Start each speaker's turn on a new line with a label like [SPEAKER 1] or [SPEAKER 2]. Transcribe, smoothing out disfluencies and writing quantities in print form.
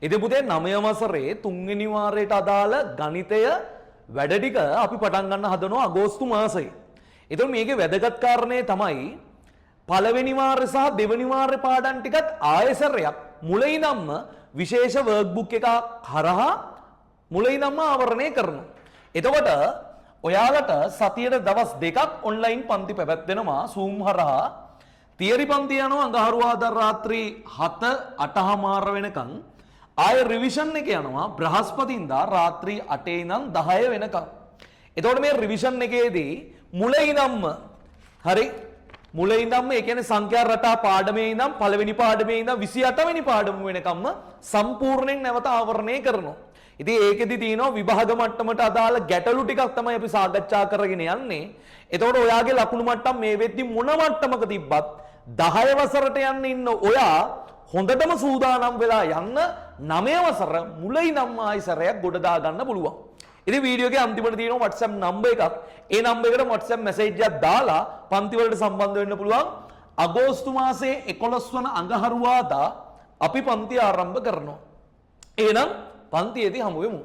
[SPEAKER 1] ඉතින් පුතේ 9 වසරේ 3 වෙනි වාරයට අදාළ ගණිතය වැඩ ටික අපි පටන් ගන්න හදනවා අගෝස්තු මාසයේ. ඒතකොට මේකේ වැදගත් කාරණේ තමයි පළවෙනි වාරය සහ දෙවෙනි වාරේ පාඩම් ටිකත් ආයෙසරයක් මුලින් ඉඳන්ම විශේෂ වර්ක්බුක් එකක් හරහා මුලින් ඉඳන්ම ආවරණය කරනවා. එතකොට ඔයාලට සතියේ දවස් දෙකක් ඔන්ලයින් පන්ති පැවැත්වෙනවා Zoom හරහා. තියරි පන්ති යනවා අඟහරුවාදා රාත්‍රී 7:08 වෙනකන්. ආය රිවිෂන් එක යනවා බ්‍රහස්පතින්දා රාත්‍රී 8 ඉඳන් 10 වෙනකන්. එතකොට මේ රිවිෂන් එකේදී මුලින් ඉඳන්ම හරි මුලින් ඉඳන්ම ඒ කියන්නේ සංඛ්‍යා රටා පාඩමේ ඉඳන් පළවෙනි පාඩමේ ඉඳන් 28 වෙනි පාඩම වෙනකම්ම සම්පූර්ණයෙන් නැවත ආවරණය කරනවා. ඉතින් ඒකෙදි තියෙනවා විභාග මට්ටමට අදාළ ගැටලු ටිකක් තමයි අපි සාකච්ඡා කරගෙන යන්නේ. එතකොට ඔයාගේ ලකුණු මට්ටම් මේ වෙද්දි මොන මට්ටමක තිබ්බත් 10 වසරට යන්න ඉන්න ඔයා හොඳටම සූදානම් වෙලා යන්න 9 වසර මුලින් ඉඳන්ම ආයිසරයක් ගොඩ දා ගන්න පුළුවන්. ඉතින් වීඩියෝ එකේ අන්තිමට තියෙනවා WhatsApp නම්බර් එකක්. ඒ නම්බර් එකට WhatsApp මැසේජ් එකක් දාලා පන්ති වලට සම්බන්ධ වෙන්න පුළුවන්. අගෝස්තු මාසයේ 11 වන අඟහරුවාදා අපි පන්ති ආරම්භ කරනවා. එහෙනම් පන්තියේදී හමු වෙමු.